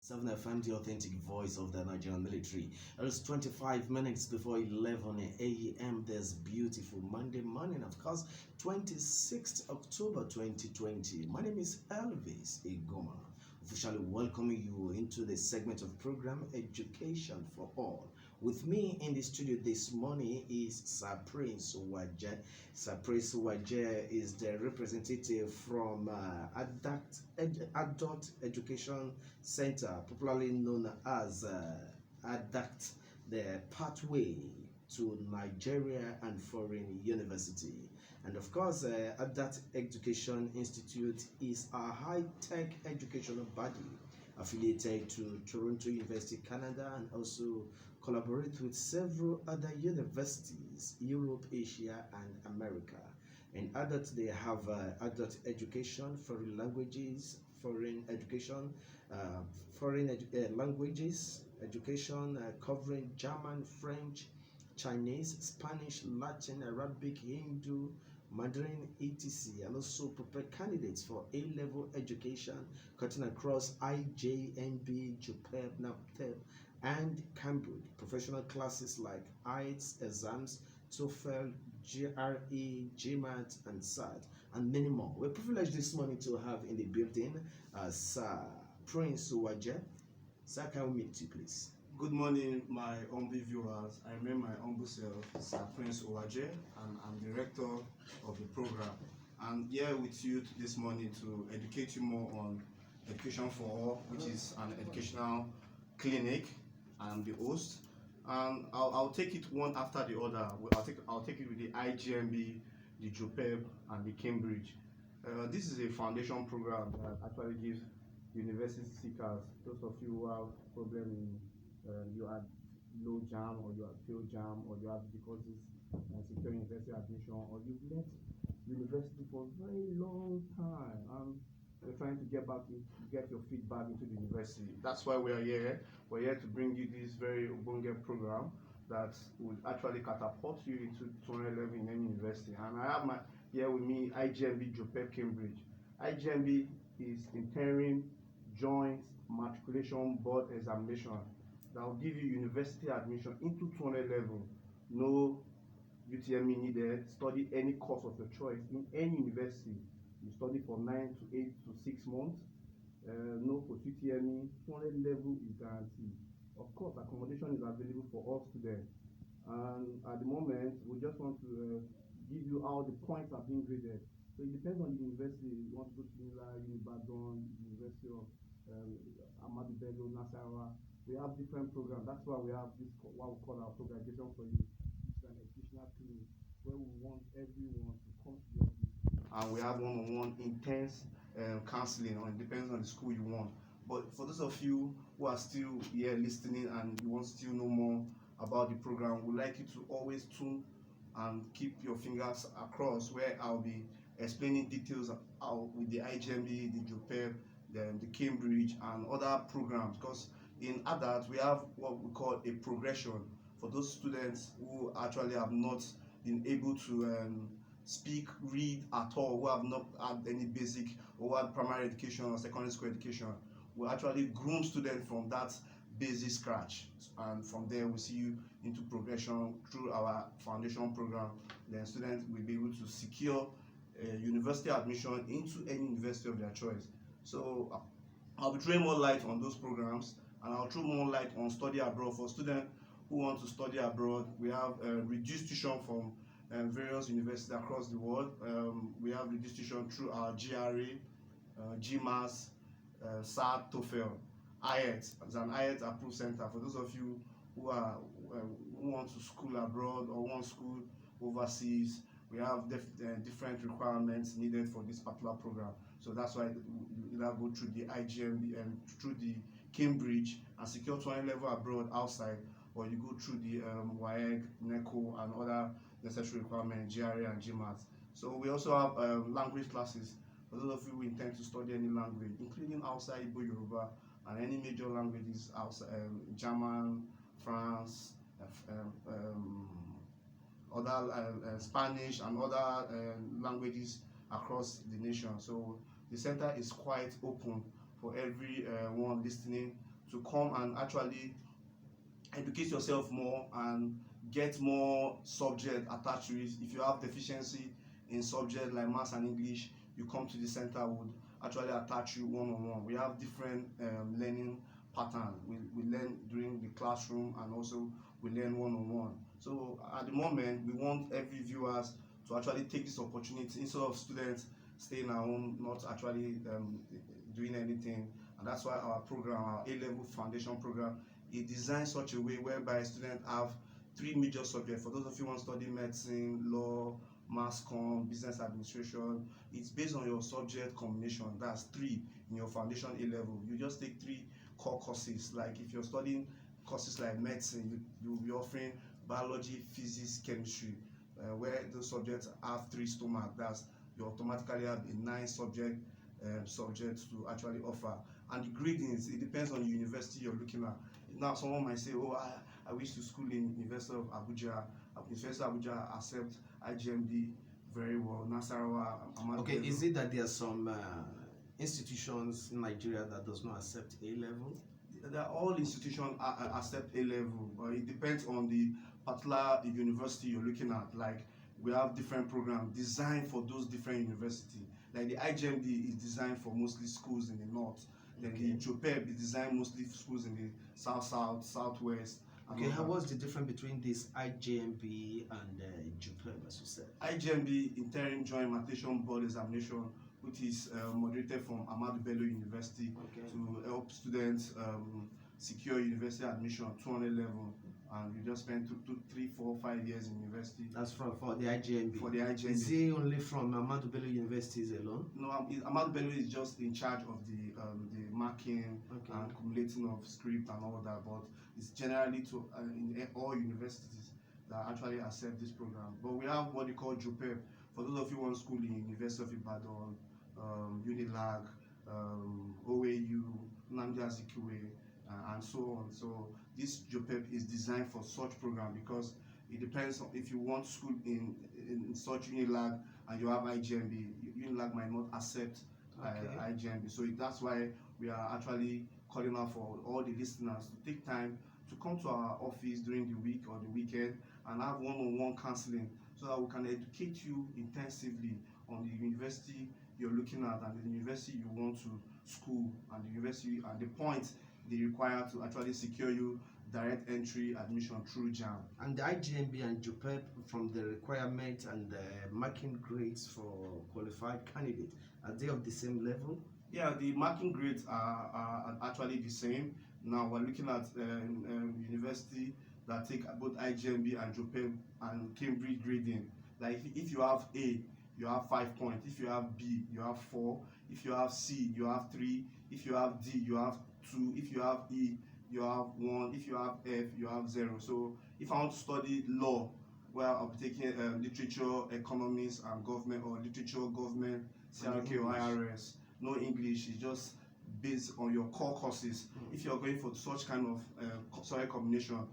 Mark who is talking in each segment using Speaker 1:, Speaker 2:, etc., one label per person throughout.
Speaker 1: 7 FM, the authentic voice of the Nigerian military. It is 25 minutes before 11 a.m. this beautiful Monday morning, of course, 26th October 2020. My name is Elvis Igoma, officially welcoming you into the segment of program Education for All. With me in the studio this morning is Sir Prince Waje. Sir Prince Waje is the representative from Adult Education Center, popularly known as ADACT, the pathway to Nigeria and Foreign University. And of course, ADACT Education Institute is a high-tech educational body affiliated to Toronto University, Canada, and also collaborate with several other universities, Europe, Asia, and America. In adult, they have adult education, foreign languages, foreign education, languages education covering German, French, Chinese, Spanish, Latin, Arabic, Hindu, Mandarin, etc., and also prepare candidates for A-level education cutting across Ijmb, Jupeb, NAPTEP, and Cambridge. Professional classes like IELTS exams, TOEFL, GRE, GMAT, and SAT, and many more. We're privileged this morning to have in the building Sir Prince Waje. Sir, can we meet you, please?
Speaker 2: Good morning, my humble viewers. I remain my humble self, Sir Prince Waje, and I'm director of the program. I'm here with you this morning to educate you more on Education for All, which is an educational clinic. I'm the host, and I'll take it one after the other. I'll take it with the Ijmb, the Jupeb, and the Cambridge. This is a foundation program that actually gives university seekers, those of you who have problem in you had low Jamb, or you had failed Jamb, or you have difficulties in securing university admission, or you've left university for a very long time and you're trying to get your feet back into the university. That's why we are here. We're here to bring you this very Ubunge program that will actually catapult you into 2011 in any university. And I have here with me Ijmb, Jupeb, Cambridge. Ijmb is interim joint matriculation board examination that will give you university admission into 2011. No UTME needed. Study any course of your choice in any university. You study for 9 to 8 to 6 months. No post UTME. 20 level is guaranteed. Of course, accommodation is available for all students. And at the moment, we just want to give you how the points are being graded. So it depends on the university. You want to go to Ibadan, University of Ahmadu Bello, Nasarawa. We have different programs. That's why we have this, what we call our program Education for You. It's an educational clinic where we want everyone to come to the office. And we have one-on-one intense counseling, or it depends on the school you want. But for those of you who are still here listening and you want to still know more about the program, we'd like you to always tune and keep your fingers across, where I'll be explaining details with the Ijmb, the Jupeb, the Cambridge, and other programs. Because in adults, we have what we call a progression for those students who actually have not been able to speak, read at all, who have not had any basic or had primary education or secondary school education. We actually groom students from that basic scratch, and from there we see you into progression through our foundation program. Then students will be able to secure university admission into any university of their choice. So I'll be throwing more light on those programs, and I'll throw more light on study abroad. For students who want to study abroad, we have reduced tuition from various universities across the world. We have reduced tuition through our GRE, GMAS, SAT, TOEFL, IELTS. It's an IELTS approved center for those of you who want to school abroad or want to school overseas. We have different requirements needed for this particular program. So that's why you either go through the Ijmb and through the Cambridge and secure 20 level abroad outside, or you go through the WAEG, NECO, and other necessary requirements, GRE and GMAT. So we also have language classes for those of you who intend to study any language, including outside Igbo, Yoruba, and any major languages outside German, France, other Spanish, and other languages across the nation. So the center is quite open for everyone listening to come and actually educate yourself more and get more subject attached to it. If you have deficiency in subject like maths and English, you come to the center, would actually attach you one-on-one. We have different learning pattern. We learn during the classroom, and also we learn one-on-one. So at the moment, we want every viewers to actually take this opportunity instead of students staying at home, not actually doing anything. And that's why our program, our A-level foundation program, is designed such a way whereby students have 3 major subjects. For those of you who want to study medicine, law, mass comm, business administration, it's based on your subject combination. That's 3 in your foundation A-level. You just take 3 core courses. Like if you're studying courses like medicine, you'll be offering biology, physics, chemistry, where those subjects have 3 stomach. That's you automatically have a 9 subjects to actually offer. And the gradings, it depends on the university you're looking at. Now someone might say, oh, I wish to school in University of Abuja. University of Abuja accept Ijmb very well. Nasarawa, Ahmadu
Speaker 1: Okay,
Speaker 2: Bello.
Speaker 1: is it that there are some institutions in Nigeria that does not accept A-level?
Speaker 2: All institutions accept A-level, but it depends on the particular university you're looking at. Like we have different programs designed for those different universities. Like the Ijmb is designed for mostly schools in the north. Then the Jupeb is designed mostly for schools in the southwest.
Speaker 1: Okay, what's the difference between this Ijmb and Jupeb, as you said?
Speaker 2: Ijmb, Interim Joint Matriculation Board Examination, which is moderated from Ahmadu Bello University to help students secure university admission 200 level, and you just spend 2, 3, 4, 5 years in university.
Speaker 1: That's for the Ijmb.
Speaker 2: For the Ijmb.
Speaker 1: Is it only from Ahmadu Bello universities alone?
Speaker 2: No, Ahmadu Bello is just in charge of the marking and accumulating of script and all that, but it's generally to in all universities that actually accept this program. But we have what they call Jupeb. For those of you who want school in University of Ibadan, Unilag, OAU, Nnamdi Azikiwe, and so on. So this Jupeb is designed for such program because it depends on if you want school in such Unilag and you have Ijmb, Unilag might not accept Ijmb. So that's why we are actually calling out for all the listeners to take time to come to our office during the week or the weekend and have one-on-one counseling so that we can educate you intensively on the university you're looking at and the university you want to school and the university and the points they require to actually secure you direct entry admission through Jamb.
Speaker 1: And the Ijmb and Jupeb, from the requirement and the marking grades for qualified candidates, are they of the same level?
Speaker 2: Yeah, the marking grades are actually the same. Now we're looking at university that take both Ijmb and Jupeb and Cambridge grading. Like if you have A, you have 5 points. If you have B, you have 4. If you have C, you have 3. If you have D, you have 2. If you have E, you have 1. If you have F, you have 0. So if I want to study law, where I'll be taking literature, economics, and government, or literature, government, CRK or IRS, no English, it's just based on your core courses. If you're going for such kind of combination,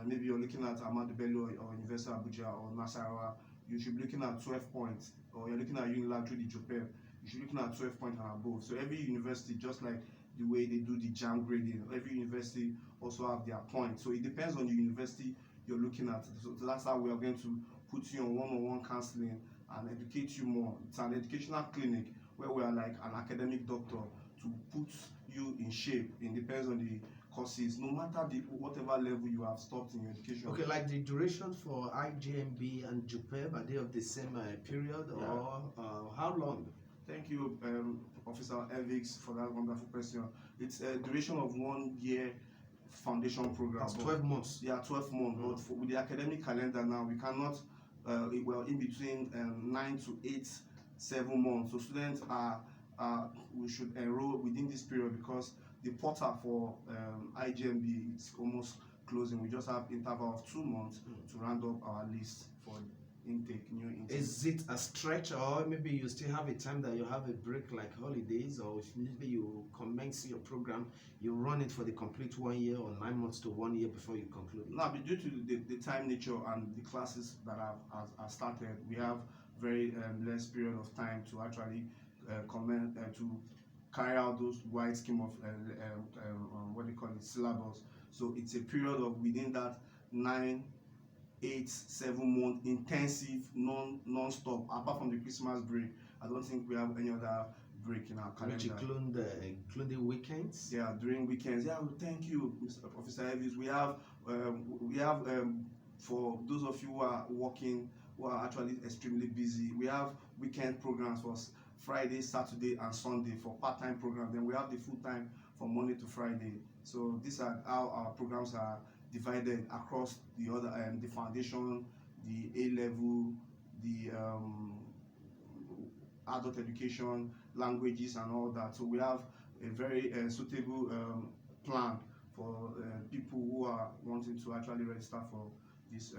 Speaker 2: maybe you're looking at Ahmadu Bello or University of Abuja or Nasarawa, you should be looking at 12 points, or you're looking at Unilag through the Jupeb, you should be looking at 12 points and above. So every university, just like the way they do the Jamb grading, every university also have their points. So it depends on the university you're looking at. So that's how we are going to put you on one-on-one counseling and educate you more. It's an educational clinic where we are like an academic doctor to put you in shape. It depends on the courses, no matter whatever level you have stopped in your education.
Speaker 1: Okay, like the duration for Ijmb and Jupeb, are they of the same period, or how long?
Speaker 2: Thank you, Officer Evix, for that wonderful question. It's a duration of 1 year foundation program.
Speaker 1: That's 12 months.
Speaker 2: Yeah, 12 months. But with the academic calendar now, we cannot, well, in between 9 to 8, 7 months. So students we should enroll within this period because the portal for Ijmb is almost closing. We just have interval of 2 months to round up our list for intake, new intake.
Speaker 1: Is it a stretch, or maybe you still have a time that you have a break like holidays, or if maybe you commence your program, you run it for the complete 1 year or 9 months to 1 year before you conclude it?
Speaker 2: No, but due to the time nature and the classes that have started, we have very less period of time to actually to carry out those wide scheme of what they call it, syllabus. So it's a period of within that 9, 8, 7 month intensive non-stop. Apart from the Christmas break, I don't think we have any other break in our calendar.
Speaker 1: Which including weekends?
Speaker 2: Yeah, during weekends. Yeah, well, thank you, Mr. Professor Elvis. We have for those of you who are working, who are actually extremely busy, we have weekend programs for Friday, Saturday, and Sunday for part-time programs. Then we have the full-time from Monday to Friday. So these are how our programs are divided across the other the foundation, the A-level, the adult education, languages, and all that. So we have a very suitable plan for people who are wanting to actually register for this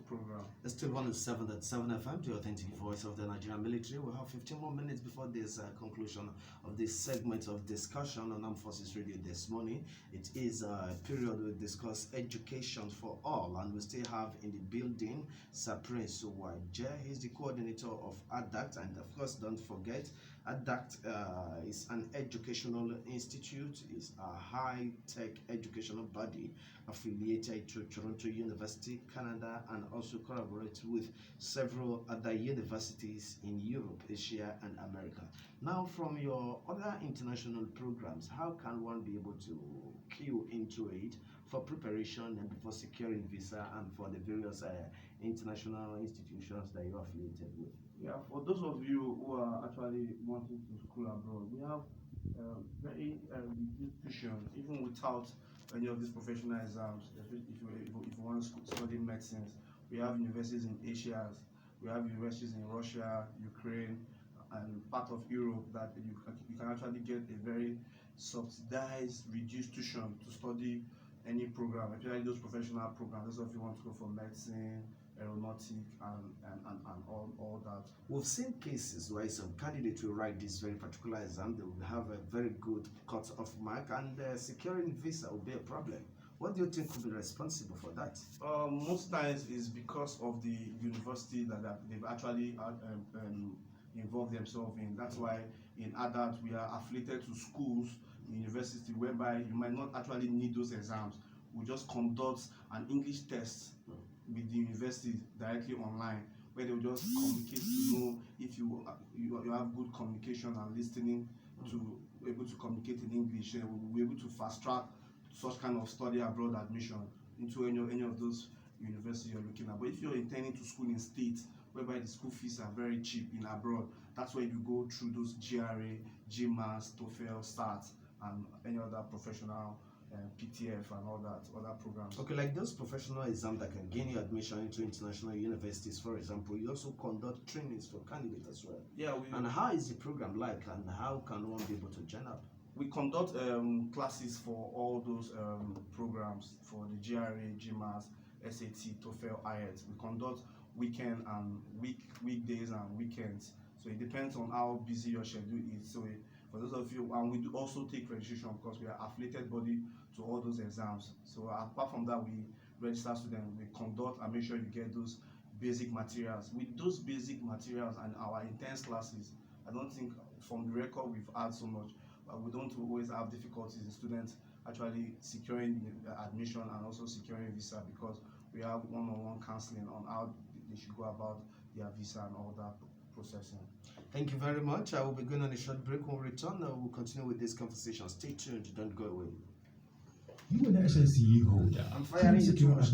Speaker 2: program.
Speaker 1: It's still 107.7 FM, the authentic voice of the Nigerian military. We have 15 more minutes before this conclusion of this segment of discussion on Armed Forces Radio this morning. It is a period we discuss education for all, and we still have in the building Sir Prince Uwaje. He's the coordinator of ADACT, and of course, don't forget, ADACT is an educational institute, is a high-tech educational body affiliated to Toronto University, Canada, and also collaborates with several other universities in Europe, Asia, and America. Now, from your other international programs, how can one be able to queue into it for preparation and for securing visa and for the various international institutions that you're affiliated with?
Speaker 2: Yeah, for those of you who are actually wanting to school abroad, we have very reduced tuition, even without any of these professional exams. If you want to study medicine, we have universities in Asia, we have universities in Russia, Ukraine, and part of Europe that you can actually get a very subsidized, reduced tuition to study any program, especially those professional programs. Those of you want to go for medicine, aeronautic, and all that.
Speaker 1: We've seen cases where some candidates will write this very particular exam, they will have a very good cut-off mark, and securing visa will be a problem. What do you think could be responsible for that?
Speaker 2: Most times is because of the university that they've actually involved themselves in. That's why in ADAT we are affiliated to schools, university, whereby you might not actually need those exams. We just conduct an English test with the university directly online, where they'll just communicate to know if you have good communication and listening to able to communicate in English. We'll be able to fast track such kind of study abroad admission into any of those universities you're looking at. But if you're intending to school in states whereby the school fees are very cheap in abroad, that's where you go through those GRA, GMAS, TOEFL, STAT, and any other professional PTF and all that other programs.
Speaker 1: Okay, like those professional exams that can gain you admission into international universities, for example, you also conduct trainings for candidates as well.
Speaker 2: Yeah.
Speaker 1: And how is the program like, and how can one be able to join up?
Speaker 2: We conduct classes for all those programs, for the GRA, GMAS, SAT, TOEFL, IELTS. We conduct weekend and weekdays and weekends. So it depends on how busy your schedule is. So for those of you, and we do also take registration because we are affiliated body to all those exams. So apart from that, we register students, we conduct and make sure you get those basic materials. With those basic materials and our intense classes, I don't think from the record we've had so much, but we don't always have difficulties in students actually securing admission and also securing visa, because we have one-on-one counseling on how they should go about their visa and all that processing.
Speaker 1: Thank you very much. I will be going on a short break. When we return, we'll continue with this conversation. Stay tuned, don't go away.
Speaker 3: You an SSCE holder.
Speaker 1: I'm firing you too much.